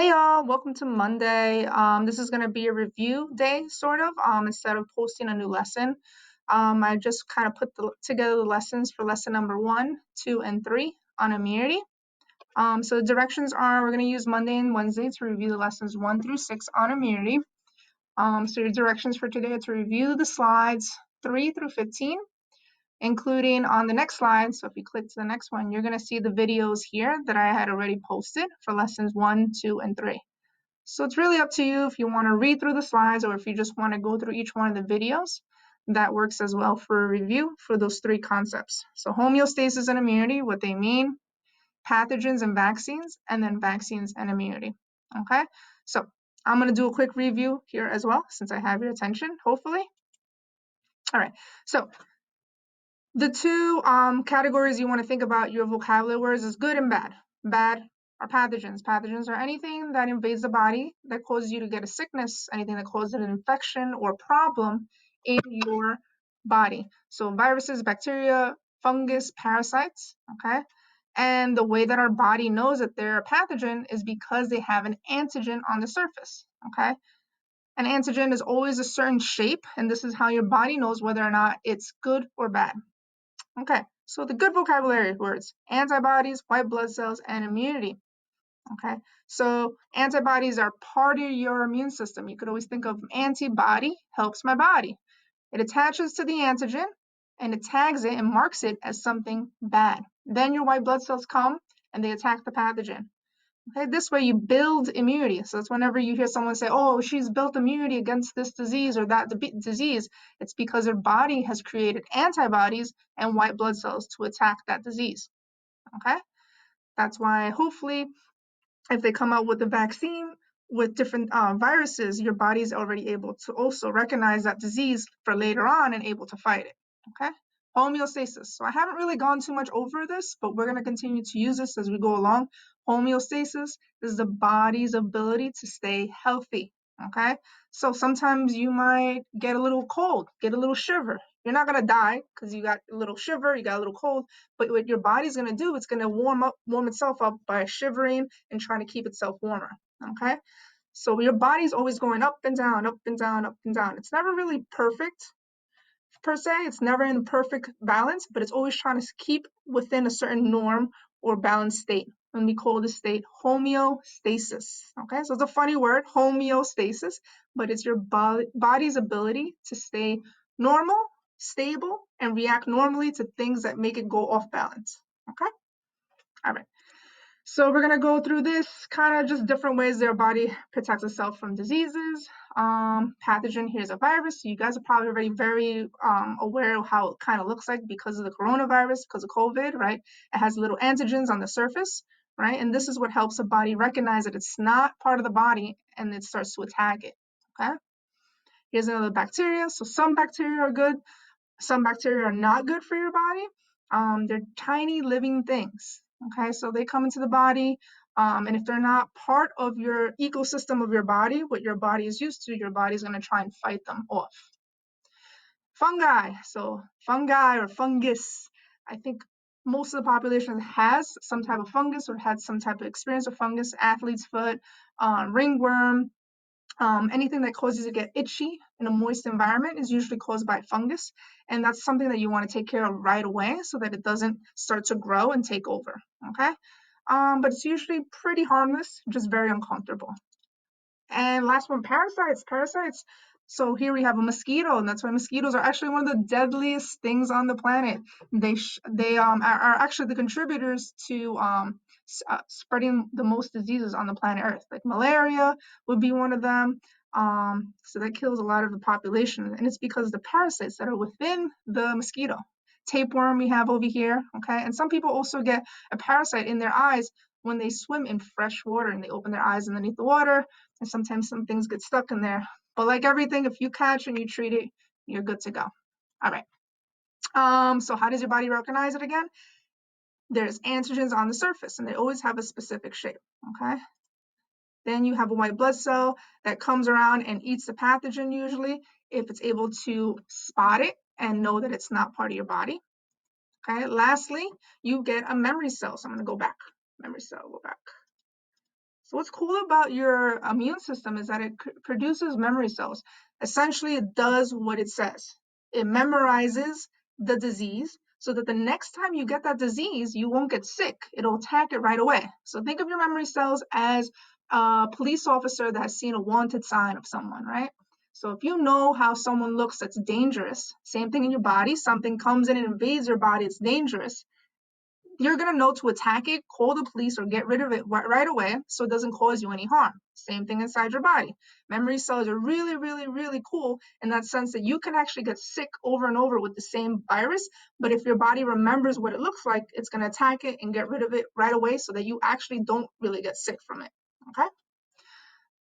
Hey y'all, welcome to Monday. This is going to be a review day, sort of, instead of posting a new lesson. I just kind of put together the lessons for lesson number 1, 2, and 3 on immunity. So the directions are we're going to use Monday and Wednesday to review the lessons 1 through 6 on immunity. So your directions for today are to review the slides 3 through 15, including on the next slide. So if you click to the next one, you're going to see the videos here that I had already posted for lessons 1, 2, and 3. So it's really up to you if you want to read through the slides or if you just want to go through each one of the videos. That works as well for a review for those 3 concepts. So homeostasis and immunity, what they mean, pathogens and vaccines, and then vaccines and immunity. Okay, so I'm going to do a quick review here as well since I have your attention, hopefully. All right, so the 2 categories you want to think about your vocabulary words is good and bad. Bad are pathogens. Pathogens are anything that invades the body that causes you to get a sickness, anything that causes an infection or problem in your body. So viruses, bacteria, fungus, parasites, okay? And the way that our body knows that they're a pathogen is because they have an antigen on the surface, okay? An antigen is always a certain shape, and this is how your body knows whether or not it's good or bad. Okay, so the good vocabulary words, antibodies, white blood cells, and immunity. Okay, so antibodies are part of your immune system. You could always think of antibody helps my body. It attaches to the antigen and it tags it and marks it as something bad. Then your white blood cells come and they attack the pathogen. Okay, this way you build immunity. So it's whenever you hear someone say, oh, she's built immunity against this disease or that disease, it's because their body has created antibodies and white blood cells to attack that disease. Okay, that's why hopefully if they come out with a vaccine with different viruses, your body's already able to also recognize that disease for later on and able to fight it. Okay, homeostasis. So I haven't really gone too much over this, but we're going to continue to use this as we go along. Homeostasis is the body's ability to stay healthy. Okay, so sometimes you might get a little cold, get a little shiver. You're not going to die because you got a little shiver, you got a little cold, but what your body's going to do, it's going to warm itself up by shivering and trying to keep itself warmer. Okay, so your body's always going up and down, up and down, up and down. It's never really perfect per se. It's never in perfect balance, but it's always trying to keep within a certain norm or balanced state. And we call this state homeostasis. Okay, so it's a funny word, homeostasis, but it's your body's ability to stay normal, stable, and react normally to things that make it go off balance. Okay, all right. So we're going to go through this kind of just different ways their body protects itself from diseases. Pathogen, here's a virus. So you guys are probably already very aware of how it kind of looks like because of the coronavirus, because of COVID, right? It has little antigens on the surface, right? And this is what helps the body recognize that it's not part of the body and it starts to attack it, okay? Here's another bacteria. So some bacteria are good. Some bacteria are not good for your body. They're tiny living things. Okay, so they come into the body, and if they're not part of your ecosystem of your body, what your body is used to, your body's going to try and fight them off. Fungi. So fungi or fungus. I think most of the population has some type of fungus or had some type of experience with fungus. Athlete's foot, ringworm. Anything that causes you to get itchy in a moist environment is usually caused by fungus. And that's something that you want to take care of right away so that it doesn't start to grow and take over, okay? But it's usually pretty harmless, just very uncomfortable. And last one, parasites. Parasites. So here we have a mosquito, and that's why mosquitoes are actually one of the deadliest things on the planet. They are actually the contributors to spreading the most diseases on the planet Earth. Like malaria would be one of them. So that kills a lot of the population, and it's because of the parasites that are within the mosquito. Tapeworm we have over here, okay? And some people also get a parasite in their eyes when they swim in fresh water and they open their eyes underneath the water, and sometimes some things get stuck in there. But like everything, if you catch and you treat it, you're good to go. All right. So how does your body recognize it again? There's antigens on the surface, and they always have a specific shape, okay? Then you have a white blood cell that comes around and eats the pathogen usually, if it's able to spot it and know that it's not part of your body. Okay, lastly, you get a memory cell. So I'm going to go back. Memory cell, go back. So what's cool about your immune system is that it produces memory cells. Essentially, it does what it says. It memorizes the disease so that the next time you get that disease, you won't get sick. It'll attack it right away. So think of your memory cells as a police officer that has seen a wanted sign of someone, right? So if you know how someone looks that's dangerous, same thing in your body, something comes in and invades your body, it's dangerous, you're going to know to attack it, call the police, or get rid of it right away so it doesn't cause you any harm. Same thing inside your body. Memory cells are really, really, really cool in that sense that you can actually get sick over and over with the same virus, but if your body remembers what it looks like, it's going to attack it and get rid of it right away so that you actually don't really get sick from it. Okay?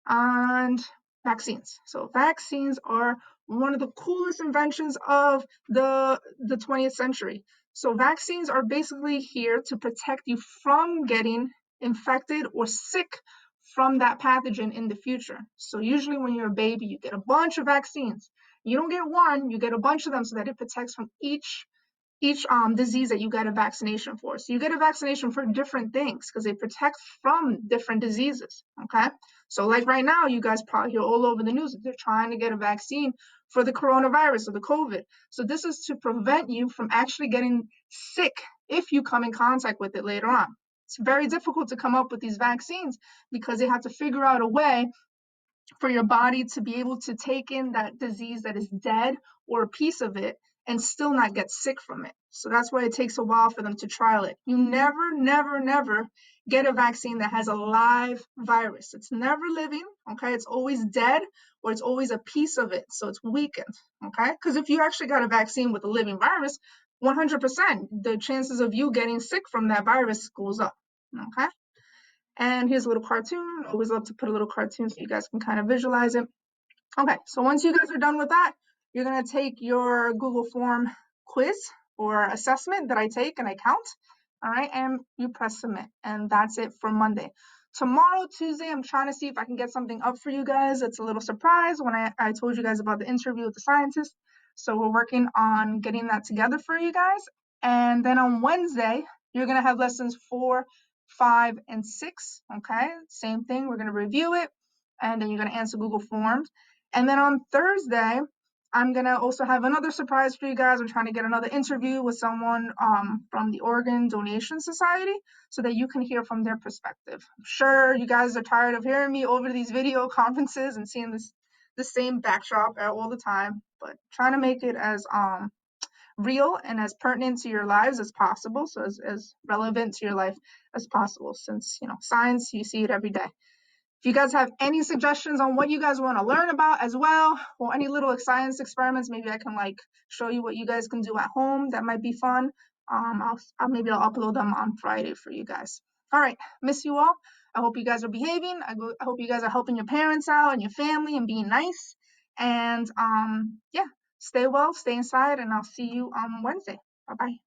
And vaccines. So vaccines are one of the coolest inventions of the 20th century. So vaccines are basically here to protect you from getting infected or sick from that pathogen in the future. So usually when you're a baby, you get a bunch of vaccines. You don't get one, you get a bunch of them so that it protects from each disease that you get a vaccination for. So you get a vaccination for different things because they protect from different diseases. Okay. So like right now, you guys probably hear all over the news that they're trying to get a vaccine for the coronavirus or the COVID. So this is to prevent you from actually getting sick if you come in contact with it later on. It's very difficult to come up with these vaccines because they have to figure out a way for your body to be able to take in that disease that is dead or a piece of it and still not get sick from it. So that's why it takes a while for them to trial it. You never, never, never get a vaccine that has a live virus. It's never living, okay? It's always dead or it's always a piece of it, so it's weakened, okay? Because if you actually got a vaccine with a living virus, 100%, the chances of you getting sick from that virus goes up, okay? And here's a little cartoon. Always love to put a little cartoon so you guys can kind of visualize it. Okay, so once you guys are done with that, you're going to take your Google form quiz or assessment that I take and I count. All right, and you press submit. And that's it for Monday. Tomorrow, Tuesday, I'm trying to see if I can get something up for you guys. It's a little surprise when I told you guys about the interview with the scientist. So we're working on getting that together for you guys. And then on Wednesday, you're going to have lessons 4, 5, and 6. Okay, same thing. We're going to review it. And then you're going to answer Google Forms. And then on Thursday, I'm going to also have another surprise for you guys. I'm trying to get another interview with someone from the Organ Donation Society so that you can hear from their perspective. I'm sure you guys are tired of hearing me over these video conferences and seeing the same backdrop all the time, but trying to make it as real and as pertinent to your lives as possible, so as relevant to your life as possible, since science, you see it every day. If you guys have any suggestions on what you guys want to learn about as well, or any little science experiments, maybe I can show you what you guys can do at home. That might be fun. Maybe I'll upload them on Friday for you guys. All right, miss you all. I hope you guys are behaving. I hope you guys are helping your parents out and your family and being nice. And yeah, stay well, stay inside, and I'll see you on Wednesday. Bye-bye.